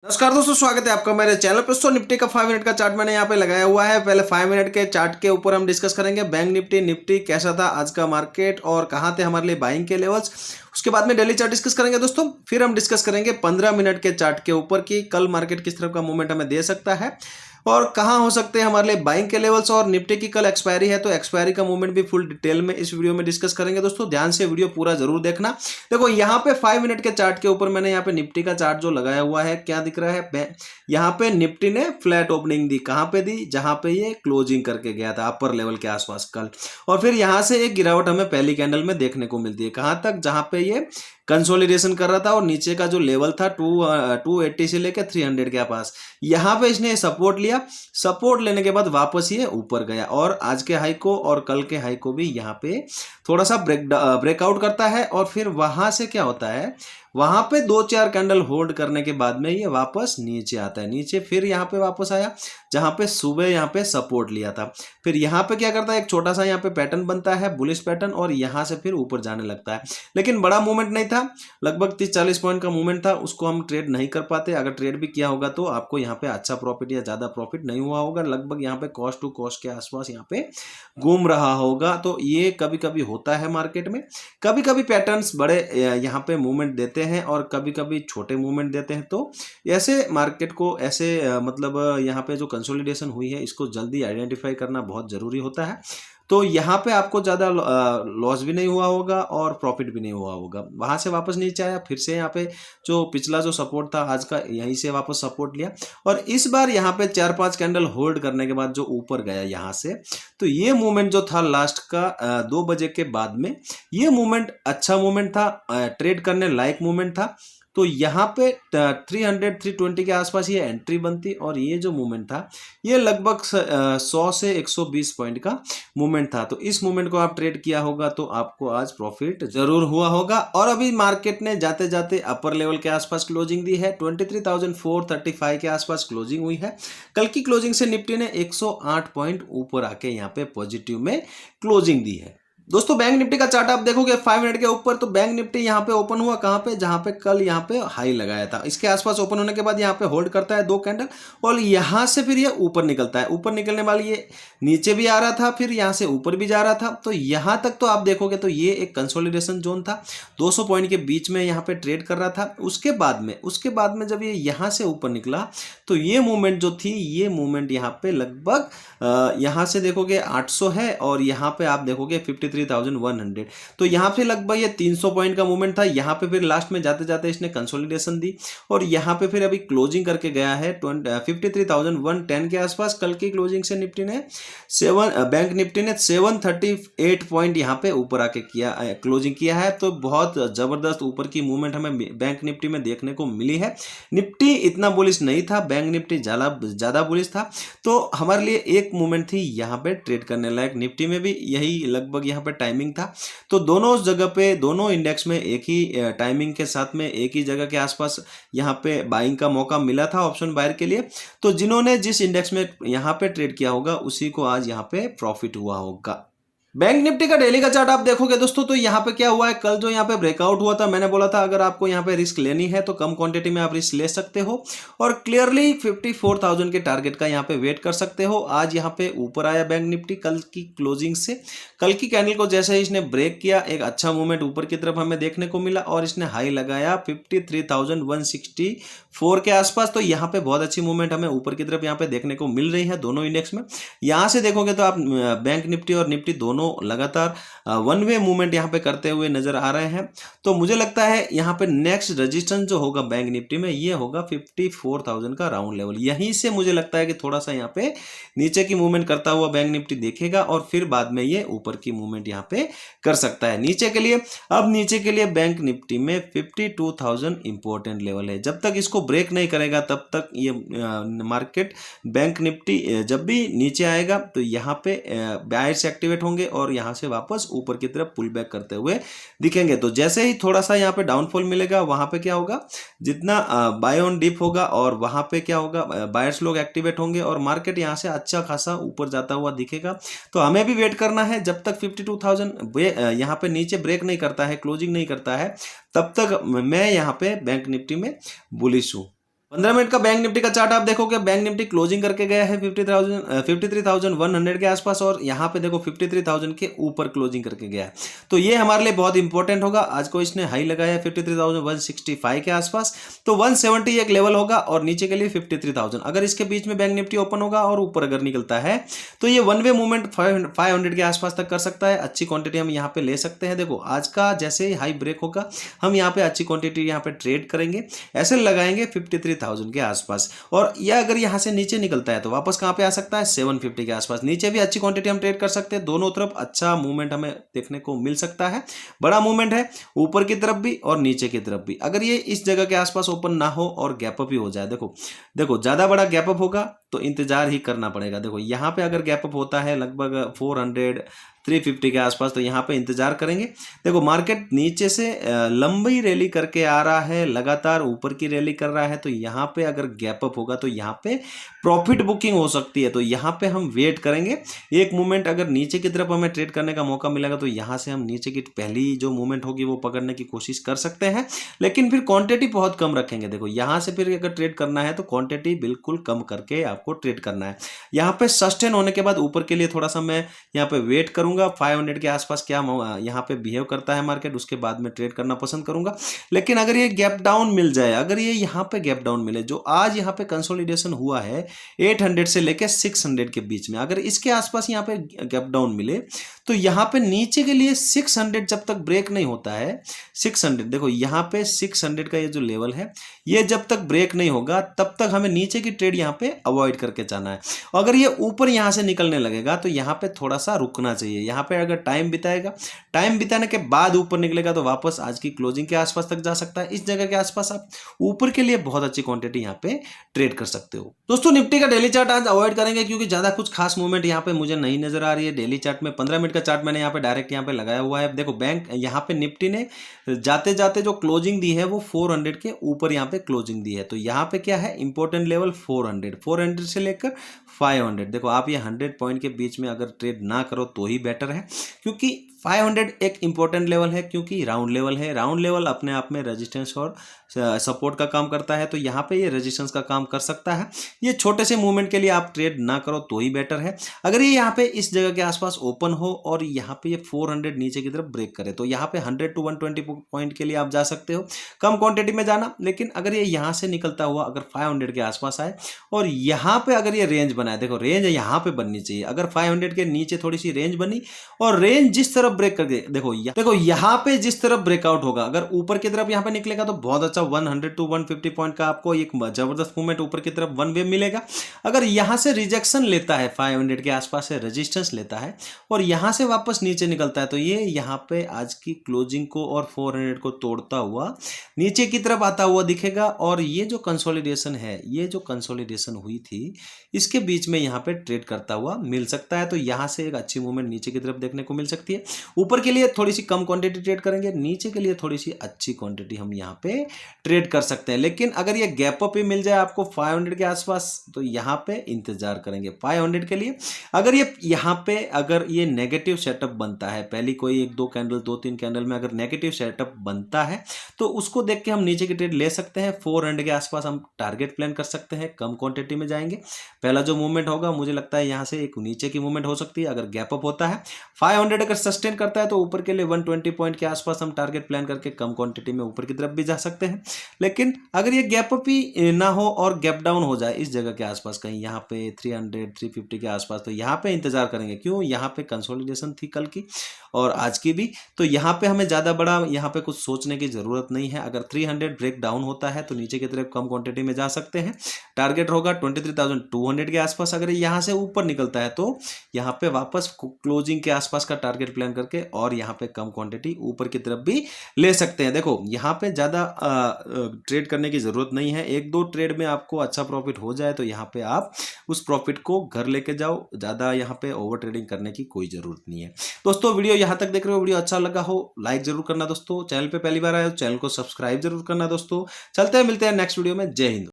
नमस्कार दोस्तों, स्वागत है आपका मेरे चैनल पर। दोस्तों निफ्टी का 5 मिनट का चार्ट मैंने यहाँ पे लगाया हुआ है। पहले 5 मिनट के चार्ट के ऊपर हम डिस्कस करेंगे बैंक निफ्टी कैसा था आज का मार्केट और कहाँ थे हमारे लिए बाइंग के लेवल्स। उसके बाद में डेली चार्ट डिस्कस करेंगे दोस्तों। फिर हम डिस्कस करेंगे 15 मिनट के चार्ट के ऊपर कि कल मार्केट किस तरह का मूवमेंट हमें दे सकता है और कहाँ हो सकते हैं हमारे लिए बाइंग के लेवल्स। और निफ्टी की कल एक्सपायरी है तो एक्सपायरी का मूवमेंट भी फुल डिटेल में इस वीडियो में डिस्कस करेंगे दोस्तों। ध्यान से वीडियो पूरा जरूर देखना। देखो यहाँ पे 5 मिनट के चार्ट के ऊपर मैंने यहाँ पे निफ्टी का चार्ट जो लगाया हुआ है, क्या दिख रहा है, यहाँ पे निफ्टी ने फ्लैट ओपनिंग दी। कहाँ पे दी? जहां पे ये क्लोजिंग करके गया था अपर लेवल के आसपास कल। और फिर यहां से एक गिरावट हमें पहली कैंडल में देखने को मिलती है। कहां तक? जहां पे ये कंसोलिडेशन कर रहा था और नीचे का जो लेवल था 280 से लेकर 300 के पास, यहां पे इसने सपोर्ट लिया। सपोर्ट लेने के बाद वापस ये ऊपर गया और आज के हाई को और कल के हाई को भी यहाँ पे थोड़ा सा ब्रेकआउट करता है। और फिर वहां से क्या होता है, वहां पे 2-4 कैंडल होल्ड करने के बाद में ये वापस नीचे आता है। नीचे फिर यहाँ पे वापस आया जहां पे सुबह यहाँ पे सपोर्ट लिया था। फिर यहाँ पे क्या करता है, एक छोटा सा यहाँ पे पैटर्न बनता है, बुलिश पैटर्न, और यहाँ से फिर ऊपर जाने लगता है। लेकिन बड़ा मूवमेंट नहीं था, लगभग 30-40 पॉइंट का मूवमेंट था। उसको हम ट्रेड नहीं कर पाते। अगर ट्रेड भी किया होगा तो आपको यहाँ पे अच्छा प्रॉफिट या ज्यादा प्रॉफिट नहीं हुआ होगा। लगभग यहाँ पे कॉस्ट टू कॉस्ट के आसपास यहाँ पे घूम रहा होगा। तो ये कभी कभी होता है मार्केट में। कभी कभी पैटर्न्स बड़े यहाँ पे मूवमेंट देते हैं और कभी कभी छोटे मूवमेंट देते हैं। तो ऐसे मार्केट को ऐसे मतलब यहाँ पे जो कंसोलिडेशन हुई है इसको जल्दी आइडेंटिफाई करना बहुत जरूरी होता है। तो यहाँ पे आपको ज़्यादा लॉस भी नहीं हुआ होगा और प्रॉफिट भी नहीं हुआ होगा। वहाँ से वापस नीचे आया, फिर से यहाँ पे जो पिछला जो सपोर्ट था आज का, यहीं से वापस सपोर्ट लिया और इस बार यहाँ पे 4-5 कैंडल होल्ड करने के बाद जो ऊपर गया यहाँ से, तो ये मूवमेंट जो था लास्ट का 2 बजे के बाद में, ये मूवमेंट अच्छा मूवमेंट था, ट्रेड करने लायक मूवमेंट था। तो यहाँ पे 300-320 के आसपास ये एंट्री बनती और ये जो मूवमेंट था ये लगभग 100 से 120 पॉइंट का मूवमेंट था। तो इस मूवमेंट को आप ट्रेड किया होगा तो आपको आज प्रॉफिट जरूर हुआ होगा। और अभी मार्केट ने जाते जाते अपर लेवल के आसपास क्लोजिंग दी है। 23,435 के आसपास क्लोजिंग हुई है। कल की क्लोजिंग से निफ्टी ने 108 पॉइंट ऊपर आके यहाँ पे पॉजिटिव में क्लोजिंग दी है। दोस्तों बैंक निफ्टी का चार्ट आप देखोगे 5 मिनट के ऊपर, तो बैंक निफ्टी यहाँ पे ओपन हुआ कहाँ पे, जहाँ पे कल यहाँ पे हाई लगाया था। इसके आसपास ओपन होने के बाद यहाँ पे होल्ड करता है 2 कैंडल और यहाँ से फिर ये ऊपर निकलता है। ऊपर निकलने वाली ये नीचे भी आ रहा था, फिर यहाँ से ऊपर भी जा रहा था। तो यहाँ तक तो आप देखोगे तो ये एक कंसोलिडेशन जोन था, 200 पॉइंट के बीच में यहाँ पे ट्रेड कर रहा था। उसके बाद में जब ये यहाँ से ऊपर निकला तो ये मूवमेंट जो थी, ये मूवमेंट यहाँ पे लगभग यहाँ से देखोगे 800 है और यहाँ पे आप देखोगे 53,100। तो यहाँ पे लगभग ये 300 पॉइंट का मूवमेंट था। यहाँ पे फिर लास्ट में जाते जाते इसने कंसोलिडेशन दी और यहाँ पे फिर अभी क्लोजिंग करके गया है 53,110 के आसपास। कल की क्लोजिंग से निफ्टी ने बैंक निफ्टी ने 738 पॉइंट यहाँ पे ऊपर आके किया क्लोजिंग किया है। तो बहुत जबरदस्त ऊपर की मूवमेंट हमें बैंक निफ्टी में देखने को मिली है। निफ्टी इतना बुलिश नहीं था, बैंक निफ्टी ज्यादा बुलिश था। तो हमारे लिए एक मूवमेंट थी यहाँ पे ट्रेड करने लायक। निफ्टी में भी यही लगभग यहाँ पे टाइमिंग था। तो दोनों जगह पे, दोनों इंडेक्स में एक ही टाइमिंग के साथ में एक ही जगह के आसपास यहाँ पे बाइंग का मौका मिला था ऑप्शन बायर के लिए। तो जिन्होंने जिस इंडेक्स में यहाँ पे ट्रेड किया होगा उसी को आज यहाँ पे प्रॉफिट हुआ होगा। बैंक निफ्टी का डेली का चार्ट आप देखोगे दोस्तों तो यहाँ पे क्या हुआ है, कल जो यहाँ पे ब्रेकआउट हुआ था, मैंने बोला था अगर आपको यहाँ पे रिस्क लेनी है तो कम क्वांटिटी में आप रिस्क ले सकते हो और क्लियरली 54,000 के टारगेट का यहाँ पे वेट कर सकते हो। आज यहाँ पे ऊपर आया बैंक निफ्टी कल की क्लोजिंग से। कल की कैंडल को जैसे ही इसने ब्रेक किया, एक अच्छा मूवमेंट ऊपर की तरफ हमें देखने को मिला और इसने हाई लगाया 53,164 के आसपास। तो यहाँ पे बहुत अच्छी मूवमेंट हमें ऊपर की तरफ यहाँ पे देखने को मिल रही है दोनों इंडेक्स में। यहाँ से देखोगे तो आप बैंक निफ्टी और निफ्टी दोनों लगातार वन वे मूवमेंट यहां पे करते हुए नजर आ रहे हैं। तो मुझे लगता है यहां पे नेक्स्ट रेजिस्टेंस जो होगा बैंक निफ्टी में ये होगा 54,000 का राउंड लेवल। यहीं से मुझे लगता है कि थोड़ा सा यहां पे नीचे की मूवमेंट करता हुआ बैंक निफ्टी देखेगा और फिर बाद में ये ऊपर की मूवमेंट यहां पे कर सकता है नीचे के लिए। अब नीचे के लिए बैंक निफ्टी में 52,000 इंपॉर्टेंट लेवल है। जब तक इसको ब्रेक नहीं करेगा तब तक ये मार्केट बैंक निफ्टी जब भी नीचे आएगा तो यहाँ पे बायर्स एक्टिवेट होंगे और यहां से वापस ऊपर की तरफ पुल बैक करते हुए दिखेंगे। तो जैसे ही थोड़ा सा यहां पे डाउनफॉल मिलेगा वहां पे क्या होगा, जितना बाय ऑन डिप होगा और वहां पे क्या होगा, बायर्स लोग एक्टिवेट होंगे और मार्केट यहां से अच्छा खासा ऊपर जाता हुआ दिखेगा। तो हमें भी वेट करना है जब तक 52,000 यहां पे नीचे ब्रेक नहीं करता है, क्लोजिंग नहीं करता है, तब तक मैं यहां पे बैंक निफ्टी में बुलिश हूं। 15 मिनट का बैंक निफ्टी का चार्ट आप देखोगे, बैंक निफ्टी क्लोजिंग करके गया है 53,100 के आसपास, और यहाँ पे देखो 53,000 के ऊपर क्लोजिंग करके गया है। तो ये हमारे लिए बहुत इंपॉर्टेंट होगा। आज को इसने हाई लगाया है 53,165 के आसपास, तो 170 एक लेवल होगा और नीचे के लिए 53,000। अगर इसके बीच में बैंक निफ्टी ओपन होगा और ऊपर अगर निकलता है तो ये वन वे मूवमेंट 500 के आसपास तक कर सकता है। अच्छी क्वांटिटी हम यहाँ पे ले सकते हैं। देखो आज का जैसे ही हाई ब्रेक होगा हम यहाँ पे अच्छी क्वांटिटी यहाँ पे ट्रेड करेंगे, ऐसे लगाएंगे 53,000 के आसपास। और यह अगर यहाँ से नीचे निकलता है तो वापस कहाँ पे आ सकता है 750 के आसपास। नीचे भी अच्छी क्वांटिटी हम ट्रेड कर सकते हैं। दोनों तरफ अच्छा मूवमेंट हमें देखने को मिल सकता है। बड़ा मूवमेंट है ऊपर की तरफ भी और नीचे की तरफ भी। अगर ये इस जगह के आसपास ओपन ना हो और गैप अप ही हो जाए, देखो देखो ज्यादा बड़ा गैप अप होगा तो इंतजार ही करना पड़ेगा। देखो यहाँ पे अगर गैप अप होता है लगभग 400 350 के आसपास, तो यहाँ पे इंतजार करेंगे। देखो मार्केट नीचे से लंबी रैली करके आ रहा है, लगातार ऊपर की रैली कर रहा है, तो यहाँ पे अगर गैप अप होगा तो यहाँ पे प्रॉफिट बुकिंग हो सकती है। तो यहाँ पे हम वेट करेंगे। एक मूवमेंट अगर नीचे की तरफ हमें ट्रेड करने का मौका मिलेगा तो यहाँ से हम नीचे की पहली जो मूवमेंट होगी वो पकड़ने की कोशिश कर सकते हैं, लेकिन फिर क्वांटिटी बहुत कम रखेंगे। देखो यहाँ से फिर अगर ट्रेड करना है तो क्वांटिटी बिल्कुल कम करके आपको ट्रेड करना है। यहाँ पे सस्टेन होने के बाद ऊपर के लिए थोड़ा सा मैं यहाँ पे वेट करूंगा 500 के आसपास क्या यहाँ पे बिहेव करता है मार्केट, उसके बाद में ट्रेड करना पसंद करूंगा। लेकिन अगर ये गैप डाउन मिल जाए, अगर ये यहाँ पे गैप डाउन मिले, जो आज यहाँ पे कंसोलिडेशन हुआ है 800 से लेके 600 के बीच में, अगर इसके आसपास यहाँ पे गैप डाउन मिले तो यहाँ पे नीचे के लिए 600 जब तक ब्रेक नहीं होता है, 600 देखो यहाँ पे 600 का ये जो लेवल है ये जब तक ब्रेक नहीं होगा तब तक हमें नीचे की ट्रेड यहाँ पे अवॉइड करके जाना है। अगर ये ऊपर यहाँ से निकलने लगेगा तो यहाँ पे थोड़ा सा रुकना चाहिए। यहाँ पे अगर टाइम बिताएगा, टाइम बिताने के बाद ऊपर निकलेगा तो वापस आज की क्लोजिंग के आसपास तक जा सकता है। इस जगह के आसपास आप ऊपर के लिए बहुत अच्छी क्वांटिटी यहाँ पे ट्रेड कर सकते हो। दोस्तों निफ्टी का डेली चार्ट आज अवॉइड करेंगे क्योंकि ज्यादा कुछ खास मूवमेंट यहाँ पे मुझे नहीं नजर आ रही है। डेली चार्ट में 15 मिनट का चार्ट मैंने यहाँ पे डायरेक्ट यहाँ पे लगाया हुआ है। देखो बैंक यहाँ पे निफ्टी ने जाते जाते जो क्लोजिंग दी है वो 400 के ऊपर यहाँ पे क्लोजिंग दी है। तो यहाँ पे क्या है इंपॉर्टेंट लेवल 400 से लेकर 500। देखो आप ये 100 पॉइंट के बीच में अगर ट्रेड ना करो तो ही बेटर है, क्योंकि 500 एक इंपॉर्टेंट लेवल है, क्योंकि राउंड लेवल है। राउंड लेवल अपने आप में रेजिस्टेंस और सपोर्ट का काम करता है, तो यहाँ पे ये रेजिस्टेंस का काम कर सकता है। ये छोटे से मूवमेंट के लिए आप ट्रेड ना करो तो ही बेटर है। अगर ये यहाँ पे इस जगह के आसपास ओपन हो और यहाँ पे ये 400 नीचे की तरफ ब्रेक करे तो यहाँ पे 100 to 120 पॉइंट के लिए आप जा सकते हो, कम क्वांटिटी में जाना। लेकिन अगर ये यहाँ से निकलता हुआ अगर 500 के आसपास आए और यहाँ पे अगर ये रेंज बनाए, देखो रेंज यहाँ पे बननी चाहिए। अगर 500 के नीचे थोड़ी सी रेंज बनी और रेंज जिस तरफ ब्रेक कर दे, देखो यहाँ पे जिस तरफ ब्रेकआउट होगा, अगर ऊपर की तरफ यहाँ पे निकलेगा तो बहुत अच्छा 100 to 150 पॉइंट का आपको एक जबरदस्त मूवमेंट ऊपर की तरफ वन वे मिलेगा। अगर यहाँ से रिजेक्शन लेता है 500 के आसपास से रेजिस्टेंस लेता है और यहाँ से वापस नीचे निकलता है तो ये यहाँ पे आज की क्लोजिंग को और 400 को तोड़ता हुआ नीचे की तरफ आता हुआ दिखेगा। और ये जो कंसोलिडेशन है, ये जो कंसोलिडेशन हुई थी इसके बीच में यहाँ पे ट्रेड करता हुआ मिल सकता है। तो यहाँ से एक अच्छी मूवमेंट नीचे की तरफ देखने को मिल सकती है। ऊपर के लिए थोड़ी सी कम क्वांटिटी ट्रेड करेंगे, नीचे के लिए थोड़ी सी अच्छी क्वांटिटी हम यहाँ पे ट्रेड कर सकते हैं। लेकिन अगर ये गैप अप ही मिल जाए आपको 500 के आसपास तो यहाँ पे इंतजार करेंगे 500 के लिए। अगर ये यहाँ पे अगर ये नेगेटिव सेटअप बनता है, पहली कोई 1-2 कैंडल 2-3 कैंडल में अगर नेगेटिव सेटअप बनता है तो उसको देख के हम नीचे की ट्रेड ले सकते हैं। 400 के आसपास हम टारगेट प्लान कर सकते हैं, कम क्वांटिटी में जाएंगे। पहला जो मूवमेंट होगा मुझे लगता है यहाँ से एक नीचे की मूवमेंट हो सकती है। अगर गैप अप होता है 500 अगर सस्टेन करता है तो ऊपर के लिए 120 पॉइंट के आसपास हम टारगेट प्लान करके कम क्वांटिटी में ऊपर की तरफ भी जा सकते हैं। लेकिन अगर ये गैप अप ही ना हो और गैप डाउन हो जाए इस जगह के आसपास कहीं यहाँ पे 300-350 के आसपास, तो यहाँ पे इंतजार करेंगे। क्यों? यहाँ पे कंसोलिडेशन थी कल की और आज की भी, तो यहाँ पे हमें ज़्यादा बड़ा यहाँ पे कुछ सोचने की ज़रूरत नहीं है। अगर 300 ब्रेक डाउन होता है तो नीचे की तरफ कम क्वांटिटी में जा सकते हैं। टारगेट होगा 23,200 के आसपास। अगर यहाँ से ऊपर निकलता है तो यहाँ पे वापस क्लोजिंग के आसपास का टारगेट प्लान करके और यहाँ पे कम क्वांटिटी ऊपर की तरफ भी ले सकते हैं। देखो यहाँ पे ज़्यादा ट्रेड करने की ज़रूरत नहीं है। 1-2 ट्रेड में आपको अच्छा प्रॉफिट हो जाए तो यहाँ पे आप उस प्रॉफिट को घर लेके जाओ। ज़्यादा यहाँ पे ओवर ट्रेडिंग करने की कोई ज़रूरत नहीं है। दोस्तों वीडियो यहाँ तक देख रहे हो, वीडियो अच्छा लगा हो लाइक जरूर करना दोस्तों। चैनल पे पहली बार आए हो चैनल को सब्सक्राइब जरूर करना दोस्तों। चलते हैं, मिलते हैं नेक्स्ट वीडियो में। जय हिंद।